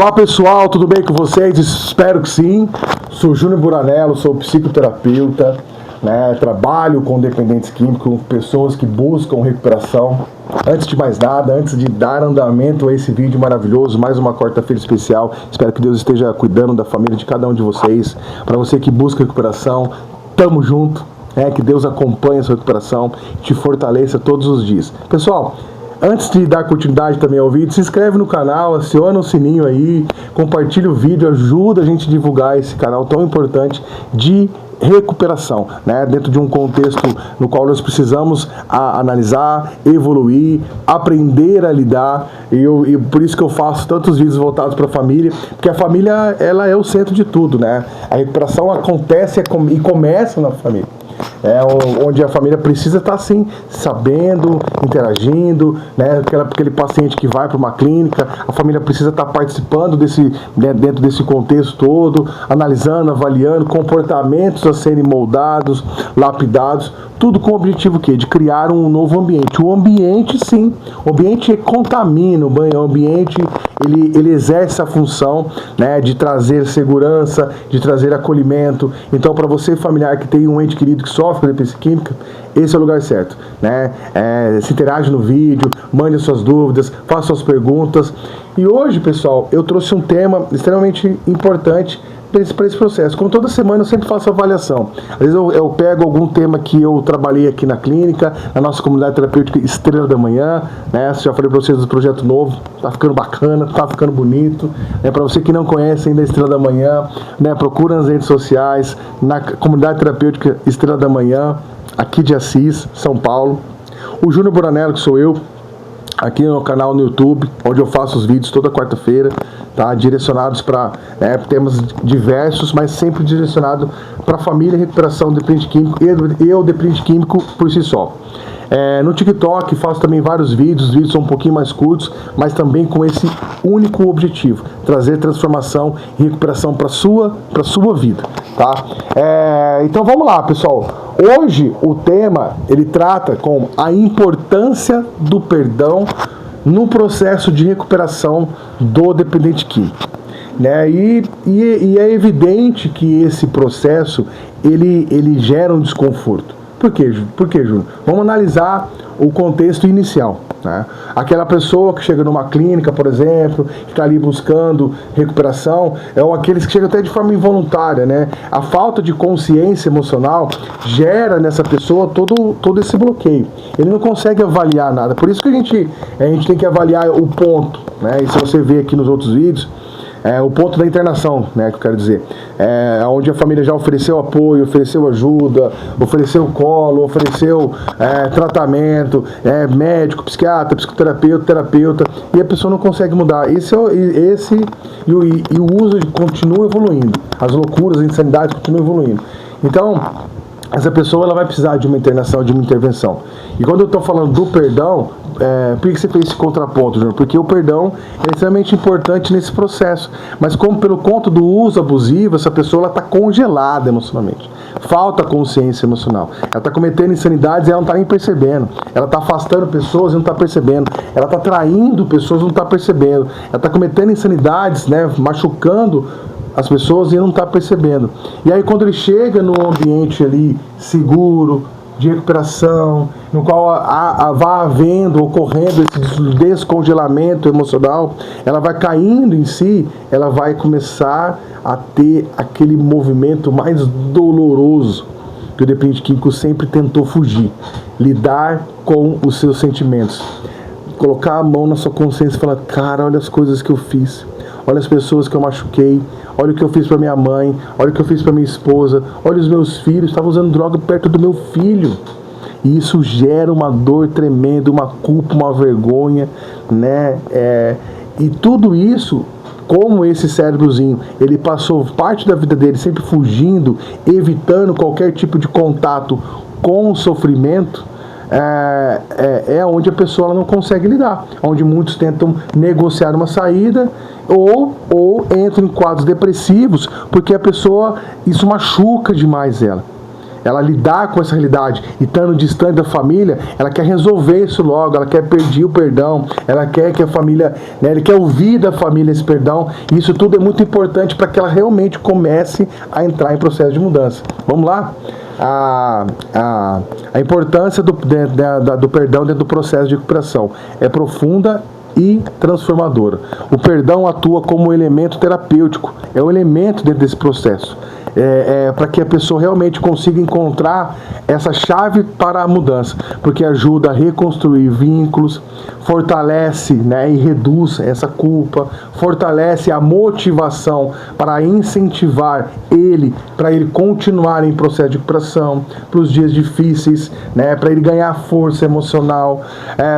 Olá pessoal, tudo bem com vocês? Espero que sim. Sou Júnior Buranello, sou psicoterapeuta, trabalho com dependentes químicos, pessoas que buscam recuperação. Antes de mais nada, antes de dar andamento a esse vídeo maravilhoso, mais uma quarta-feira especial, espero que Deus esteja cuidando da família de cada um de vocês. Para você que busca recuperação, tamo junto, que Deus acompanhe a sua recuperação, te fortaleça todos os dias. Pessoal, antes de dar continuidade também ao vídeo, se inscreve no canal, aciona o sininho aí, compartilha o vídeo, ajuda a gente a divulgar esse canal tão importante de recuperação, dentro de um contexto no qual nós precisamos analisar, evoluir, aprender a lidar, e por isso que eu faço tantos vídeos voltados para a família, porque a família ela é o centro de tudo, A recuperação acontece e começa na família. Onde a família precisa estar assim, sabendo, interagindo, aquele paciente que vai para uma clínica, a família precisa estar participando dentro desse contexto todo, analisando, avaliando comportamentos a serem moldados, lapidados, tudo com o objetivo de criar um novo ambiente. O ambiente, sim, o ambiente contamina, o ambiente ele exerce a função de trazer segurança, de trazer acolhimento. Então, para você familiar que tem um ente querido que sofre com dependência química, esse é o lugar certo, se interage no vídeo, mande suas dúvidas, faça suas perguntas. E hoje, pessoal, eu trouxe um tema extremamente importante para esse processo. Como toda semana eu sempre faço avaliação. Às vezes eu pego algum tema que eu trabalhei aqui na clínica, na nossa comunidade terapêutica Estrela da Manhã, Já falei para vocês do projeto novo, tá ficando bacana, tá ficando bonito. Para você que não conhece ainda a Estrela da Manhã, procura nas redes sociais, na comunidade terapêutica Estrela da Manhã, aqui de Assis, São Paulo. O Júnior Buranello, que sou eu, aqui no canal no YouTube, onde eu faço os vídeos toda quarta-feira, direcionados para temas diversos, mas sempre direcionado para a família, recuperação do dependente químico e o dependente químico por si só. No TikTok faço também vários vídeos, os vídeos são um pouquinho mais curtos, mas também com esse único objetivo, trazer transformação e recuperação para sua vida, então vamos lá, pessoal. Hoje o tema ele trata com a importância do perdão no processo de recuperação do dependente químico, e é evidente que esse processo ele gera um desconforto. Por quê, Júnior? Vamos analisar o contexto inicial. Aquela pessoa que chega numa clínica, por exemplo, que está ali buscando recuperação, ou aqueles que chegam até de forma involuntária, A falta de consciência emocional gera nessa pessoa todo esse bloqueio. Ele não consegue avaliar nada. Por isso que a gente tem que avaliar o ponto, E se você vê aqui nos outros vídeos, o ponto da internação, que eu quero dizer, onde a família já ofereceu apoio, ofereceu ajuda, ofereceu colo, ofereceu tratamento, médico, psiquiatra, psicoterapeuta, terapeuta, e a pessoa não consegue mudar. E o uso continua evoluindo, as loucuras, as insanidades continuam evoluindo. Então, essa pessoa ela vai precisar de uma internação, de uma intervenção. E quando eu estou falando do perdão, por que você fez esse contraponto, Júnior? Porque o perdão é extremamente importante nesse processo. Mas como pelo conta do uso abusivo, essa pessoa está congelada emocionalmente. Falta consciência emocional. Ela está cometendo insanidades e ela não está nem percebendo. Ela está afastando pessoas e não está percebendo. Ela está traindo pessoas e não está percebendo. Ela está cometendo insanidades, machucando as pessoas e não está percebendo. E aí quando ele chega num ambiente ali seguro, de recuperação, no qual vai ocorrendo esse descongelamento emocional, ela vai caindo em si, ela vai começar a ter aquele movimento mais doloroso que o dependente químico sempre tentou fugir, lidar com os seus sentimentos, colocar a mão na sua consciência e falar: cara, olha as coisas que eu fiz, olha as pessoas que eu machuquei, olha o que eu fiz para minha mãe, olha o que eu fiz para minha esposa, olha os meus filhos, estava usando droga perto do meu filho. E isso gera uma dor tremenda, uma culpa, uma vergonha, E tudo isso, como esse cérebrozinho, ele passou parte da vida dele sempre fugindo, evitando qualquer tipo de contato com o sofrimento, é onde a pessoa ela não consegue lidar, onde muitos tentam negociar uma saída ou entram em quadros depressivos, porque a pessoa, isso machuca demais ela. ela lidar com essa realidade e estando distante da família, ela quer resolver isso logo, ela quer pedir o perdão, ela quer que a família, né, ele quer ouvir da família esse perdão, e isso tudo é muito importante para que ela realmente comece a entrar em processo de mudança. Vamos lá? A importância do perdão dentro do processo de recuperação é profunda e transformadora. O perdão atua como um elemento terapêutico, é um elemento dentro desse processo. Para que a pessoa realmente consiga encontrar essa chave para a mudança, porque ajuda a reconstruir vínculos, fortalece, né, e reduz essa culpa, fortalece a motivação para incentivar ele, para ele continuar em processo de recuperação, para os dias difíceis, né, para ele ganhar força emocional,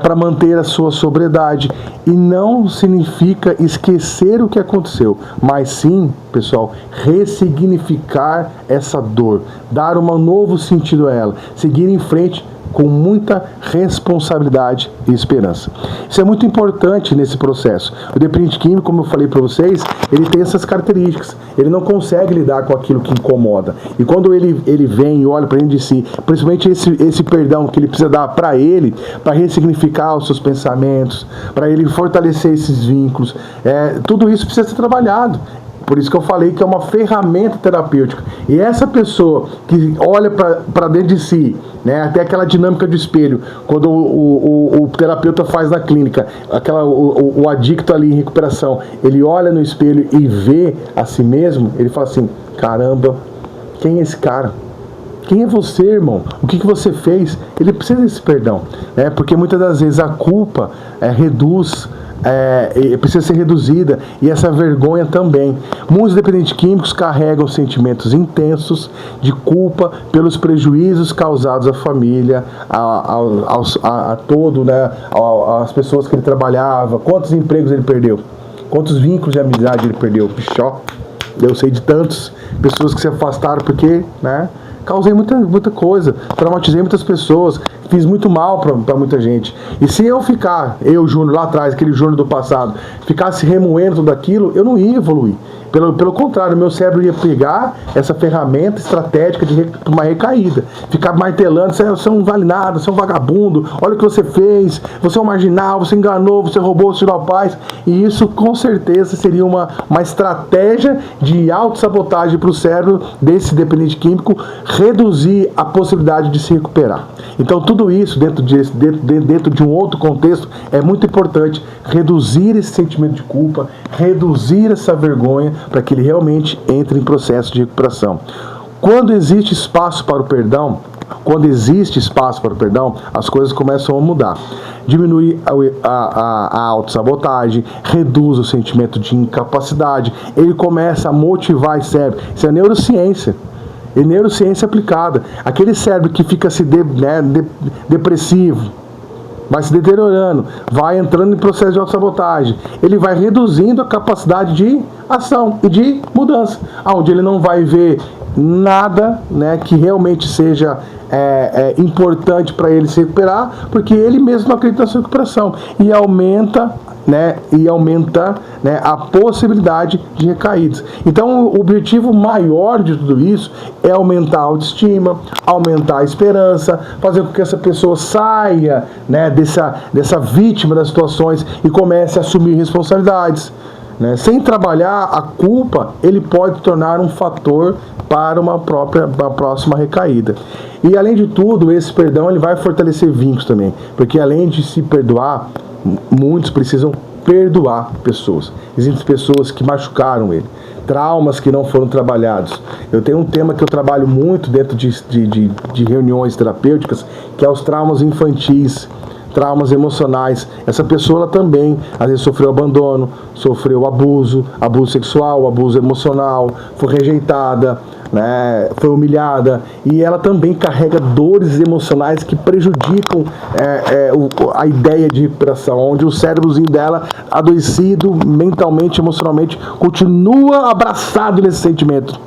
para manter a sua sobriedade. E não significa esquecer o que aconteceu, mas sim, pessoal, ressignificar essa dor, dar um novo sentido a ela, seguir em frente com muita responsabilidade e esperança. Isso é muito importante nesse processo. O dependente químico, como eu falei para vocês, ele tem essas características. Ele não consegue lidar com aquilo que incomoda. E quando ele vem e olha para dentro de si, principalmente esse perdão que ele precisa dar para ele, para ressignificar os seus pensamentos, para ele fortalecer esses vínculos, tudo isso precisa ser trabalhado. Por isso que eu falei que é uma ferramenta terapêutica. E essa pessoa que olha para dentro de si, né, até aquela dinâmica de espelho, quando o terapeuta faz na clínica, o adicto ali em recuperação, ele olha no espelho e vê a si mesmo, ele fala assim, caramba, quem é esse cara? Quem é você, irmão? O que você fez? Ele precisa desse perdão, né? Porque muitas das vezes a culpa reduz, precisa ser reduzida, e essa vergonha também. Muitos dependentes químicos carregam sentimentos intensos de culpa pelos prejuízos causados à família, a todo, né, às pessoas que ele trabalhava, quantos empregos ele perdeu, quantos vínculos de amizade ele perdeu. Pichó, eu sei de tantas pessoas que se afastaram porque, né, causei muita coisa, traumatizei muitas pessoas, fiz muito mal para muita gente. E se eu Júnior, lá atrás, aquele Júnior do passado, ficasse remoendo tudo aquilo, eu não ia evoluir. Pelo contrário, meu cérebro ia pegar essa ferramenta estratégica de uma recaída. Ficar martelando, você não vale nada, você é um vagabundo, olha o que você fez, você é um marginal, você enganou, você roubou, você tirou a paz. E isso, com certeza, seria uma estratégia de autossabotagem para o cérebro desse dependente químico, reduzir a possibilidade de se recuperar. Então, tudo isso, dentro de um outro contexto, é muito importante reduzir esse sentimento de culpa, reduzir essa vergonha, para que ele realmente entre em processo de recuperação. Quando existe espaço para o perdão, as coisas começam a mudar. Diminui a autossabotagem, reduz o sentimento de incapacidade, ele começa a motivar esse cérebro. Isso é neurociência. E neurociência aplicada. Aquele cérebro que fica depressivo, vai se deteriorando, vai entrando em processo de autossabotagem, ele vai reduzindo a capacidade de ação e de mudança, onde ele não vai ver nada, né, que realmente seja importante para ele se recuperar, porque ele mesmo não acredita na sua recuperação, e aumenta a possibilidade de recaídas. Então, o objetivo maior de tudo isso é aumentar a autoestima, aumentar a esperança, fazer com que essa pessoa saia, né, dessa vítima das situações e comece a assumir responsabilidades. Né? Sem trabalhar a culpa, ele pode tornar um fator para uma próxima recaída. E, além de tudo, esse perdão ele vai fortalecer vínculos também, porque além de se perdoar, muitos precisam perdoar pessoas. Existem pessoas que machucaram ele, traumas que não foram trabalhados. Eu tenho um tema que eu trabalho muito dentro de reuniões terapêuticas, que é os traumas infantis, traumas emocionais. Essa pessoa ela também, às vezes, sofreu abandono, sofreu abuso sexual, abuso emocional, foi rejeitada, né, foi humilhada, e ela também carrega dores emocionais que prejudicam a ideia de recuperação, onde o cérebrozinho dela, adoecido mentalmente, emocionalmente, continua abraçado nesse sentimento.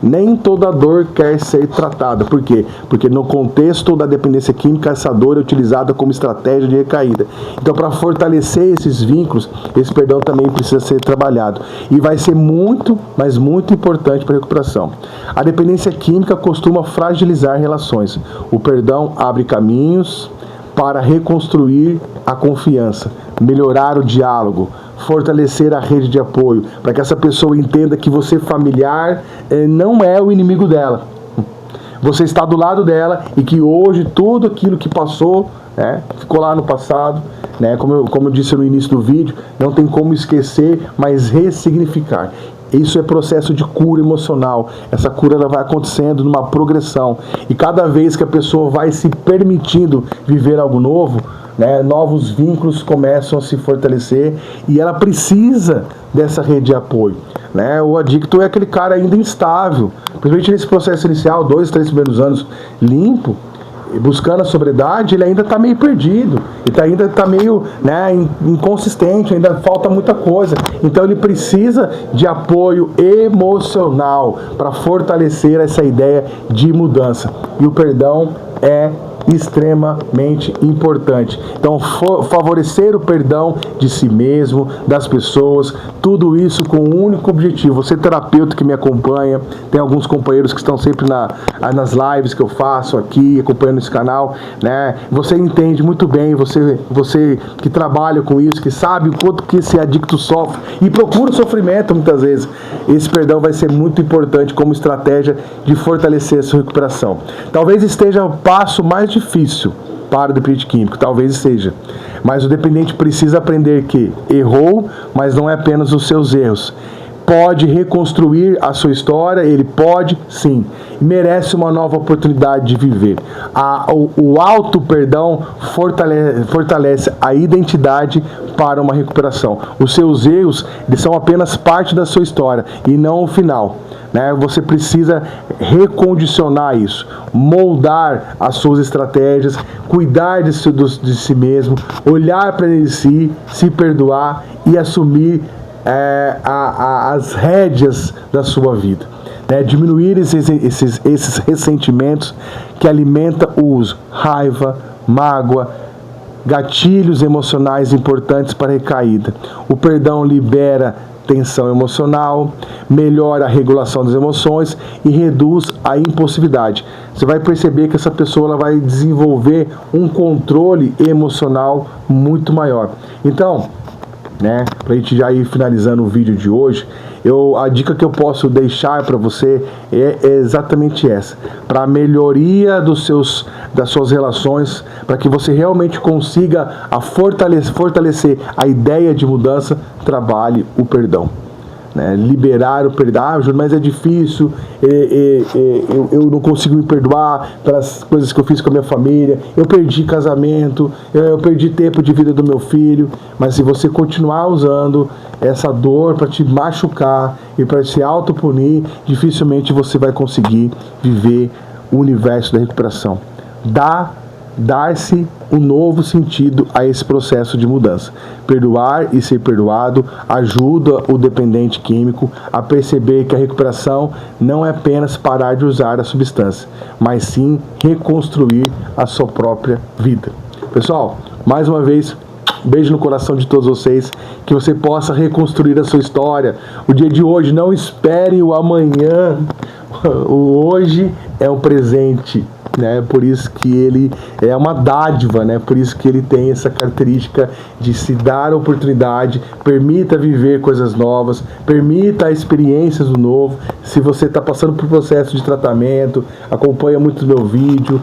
Nem toda dor quer ser tratada. Por quê? Porque no contexto da dependência química, essa dor é utilizada como estratégia de recaída. Então, para fortalecer esses vínculos, esse perdão também precisa ser trabalhado. E vai ser muito, mas muito importante para a recuperação. A dependência química costuma fragilizar relações. O perdão abre caminhos para reconstruir a confiança, melhorar o diálogo, fortalecer a rede de apoio, para que essa pessoa entenda que você, familiar, não é o inimigo dela. Você está do lado dela e que hoje tudo aquilo que passou, ficou lá no passado, como eu disse no início do vídeo, não tem como esquecer, mas ressignificar. Isso é processo de cura emocional. Essa cura ela vai acontecendo numa progressão. E cada vez que a pessoa vai se permitindo viver algo novo, novos vínculos começam a se fortalecer e ela precisa dessa rede de apoio. O adicto é aquele cara ainda instável, principalmente nesse processo inicial, 2, 3 primeiros anos limpo, buscando a sobriedade, ele ainda está meio perdido, ele ainda está meio inconsistente, ainda falta muita coisa. Então ele precisa de apoio emocional para fortalecer essa ideia de mudança. E o perdão é extremamente importante. Então, favorecer o perdão de si mesmo, das pessoas, tudo isso com um único objetivo. Você, terapeuta que me acompanha, tem alguns companheiros que estão sempre nas lives que eu faço aqui, acompanhando esse canal, Você entende muito bem, você que trabalha com isso, que sabe o quanto que esse adicto sofre e procura o sofrimento muitas vezes. Esse perdão vai ser muito importante como estratégia de fortalecer a sua recuperação. Talvez esteja o passo mais difícil para o dependente químico, talvez seja. Mas o dependente precisa aprender que errou, mas não é apenas os seus erros. Pode reconstruir a sua história, ele pode sim, e merece uma nova oportunidade de viver. O auto-perdão fortalece a identidade para uma recuperação. Os seus erros, eles são apenas parte da sua história e não o final. Você precisa recondicionar isso, moldar as suas estratégias, cuidar de si mesmo, olhar para si, se perdoar e assumir as rédeas da sua vida. Diminuir esses ressentimentos que alimentam o uso, raiva, mágoa, gatilhos emocionais importantes para a recaída. O perdão libera tensão emocional, melhora a regulação das emoções e reduz a impulsividade. Você vai perceber que essa pessoa ela vai desenvolver um controle emocional muito maior. Então, para a gente já ir finalizando o vídeo de hoje, a dica que eu posso deixar para você é exatamente essa. Para a melhoria das suas relações, para que você realmente consiga fortalecer a ideia de mudança, trabalhe o perdão. Liberar o perdão, mas é difícil, eu não consigo me perdoar pelas coisas que eu fiz com a minha família, eu perdi casamento, eu perdi tempo de vida do meu filho. Mas se você continuar usando essa dor para te machucar e para se autopunir, dificilmente você vai conseguir viver o universo da recuperação. Dar-se um novo sentido a esse processo de mudança. Perdoar e ser perdoado ajuda o dependente químico a perceber que a recuperação não é apenas parar de usar a substância, mas sim reconstruir a sua própria vida. Pessoal, mais uma vez, beijo no coração de todos vocês, que você possa reconstruir a sua história. O dia de hoje, não espere o amanhã. O hoje é um presente. Por isso que ele é uma dádiva, por isso que ele tem essa característica de se dar oportunidade, permita viver coisas novas, permita experiências do novo. Se você está passando por processo de tratamento, acompanha muito o meu vídeo,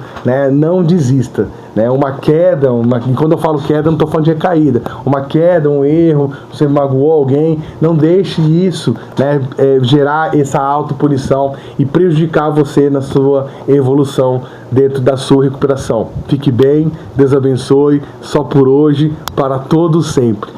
não desista. Uma queda, quando eu falo queda, eu não estou falando de recaída. Uma queda, um erro, você magoou alguém, não deixe isso gerar essa autopunição e prejudicar você na sua evolução dentro da sua recuperação. Fique bem, Deus abençoe, só por hoje, para todos sempre.